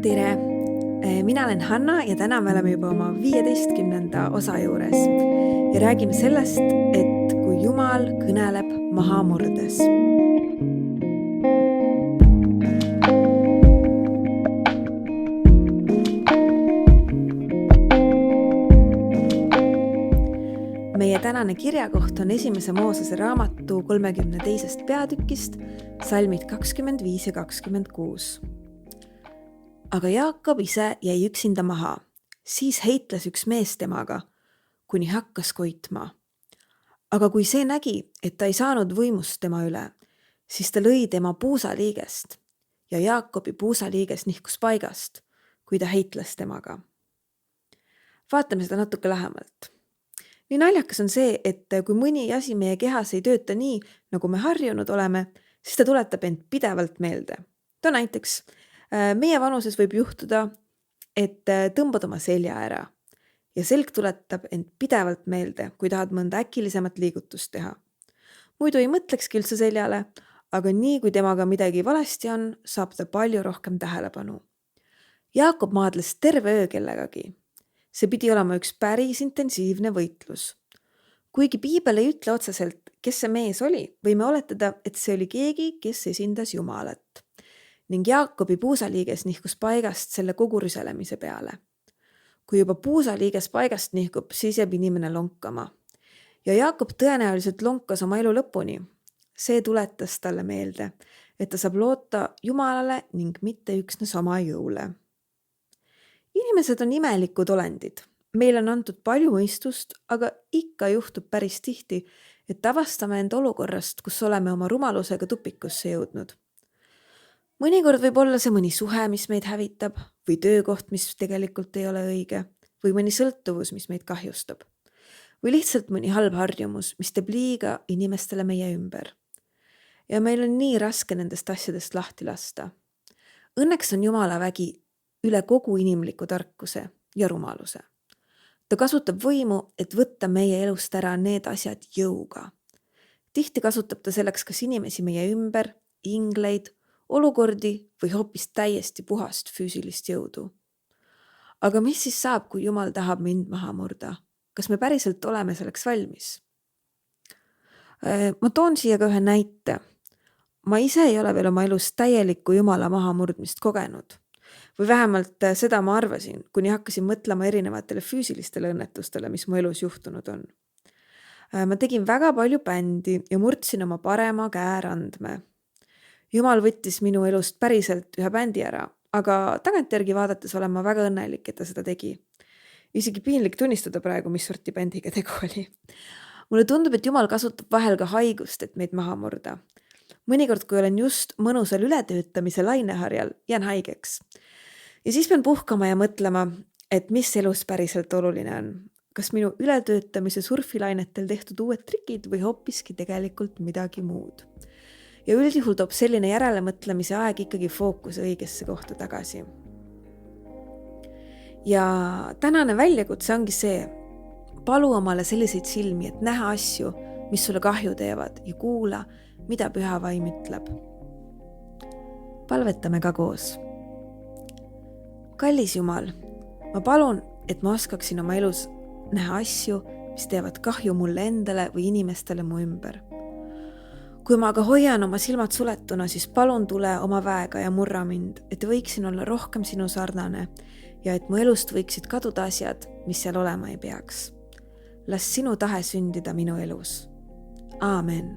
Tere! Mina olen Hanna ja täna me oleme juba oma 15. osa juures ja räägime sellest, et kui Jumal kõneleb maha murdes. Meie tänane kirjakoht on 1. Moosese raamatu 32. peatükist, salmid 25 ja 26. Aga Jaakob ise jäi üksinda maha, siis heitles üks mees temaga, kuni hakkas koitma. Aga kui see nägi, et ta ei saanud võimust tema üle, siis ta lõi tema puusaliigest ja Jaakobi puusaliiges nihkus paigast, kui ta heitles temaga. Vaatame seda natuke lähemalt. Nii naljakas on see, et kui mõni asi meie kehas ei tööta nii, nagu me harjunud oleme, siis ta tuletab end pidevalt meelde. Näiteks meie vanuses võib juhtuda, et tõmbad oma selja ära ja selg tuletab end pidevalt meelde, kui tahad mõnda äkilisemat liigutust teha. Muidu ei mõtlekski üldse seljale, aga nii kui temaga midagi valesti on, saab ta palju rohkem tähelepanu. Jaakob maadles terve öö kellegagi. See pidi olema üks päris intensiivne võitlus. Kuigi piibel ei ütle otseselt, kes see mees oli, võime oletada, et see oli keegi, kes esindas Jumalat. Ning Jaakobi puusaliiges nihkus paigast selle kogu rüselemise peale. Kui juba puusaliiges paigast nihkub, siis jääb inimene lonkama. Ja Jaakob tõenäoliselt lonkas oma elu lõpuni. See tuletas talle meelde, et ta saab loota Jumalale ning mitte üksnes oma jõule. Inimesed on imelikud olendid. Meil on antud palju mõistust, aga ikka juhtub päris tihti, et avastame end olukorrast, kus oleme oma rumalusega tupikusse jõudnud. Mõnikord võib olla see mõni suhe, mis meid hävitab, või töökoht, mis tegelikult ei ole õige, või mõni sõltuvus, mis meid kahjustab, või lihtsalt mõni halb harjumus, mis teeb liiga inimestele meie ümber. Ja meil on nii raske nendest asjadest lahti lasta. Õnneks on Jumala vägi üle kogu inimliku tarkuse ja rumaluse. Ta kasutab võimu, et võtta meie elust ära need asjad jõuga. Tihti kasutab ta selleks kas inimesi meie ümber, ingleid, olukordi või hoopis täiesti puhast füüsilist jõudu. Aga mis siis saab, kui Jumal tahab mind maha murda? Kas me päriselt oleme selleks valmis? Ma toon siia ka ühe näite. Ma ise ei ole veel oma elus täielikku Jumala maha murdmist kogenud. Või vähemalt seda ma arvasin, kuni hakkasin mõtlema erinevatele füüsilistele õnnetustele, mis mu elus juhtunud on. Ma tegin väga palju bändi ja murdsin oma parema käe randme. Jumal võttis minu elust päriselt ühe bändi ära, aga tagantjärgi vaadates olen ma väga õnnelik, et ta seda tegi. Isegi piinlik tunnistada praegu, mis sorti bändiga tegu oli. Mulle tundub, et Jumal kasutab vahel ka haigust, et meid maha murda. Mõnikord, kui olen just mõnusal ületöötamise laineharjal, jään haigeks. Ja siis pean puhkama ja mõtlema, et mis elus päriselt oluline on. Kas minu ületöötamise surfilainetel tehtud uued trikid või hoopiski tegelikult midagi muud. Ja üldjuhul toob selline järelemõtlemise aeg ikkagi fookuse õigesse kohta tagasi. Ja tänane väljakutse ongi see, palu omale selliseid silmi, et näha asju, mis sulle kahju teevad ja kuula, mida Püha Vaim ütleb. Palvetame ka koos. Kallis Jumal, ma palun, et ma oskaksin oma elus näha asju, mis teevad kahju mulle endale või inimestele mu ümber. Kui ma aga hoian oma silmad suletuna, siis palun tule oma väega ja murra mind, et võiksin olla rohkem sinu sarnane ja et mu elust võiksid kaduda asjad, mis seal olema ei peaks. Las sinu tahe sündida minu elus. Aamen.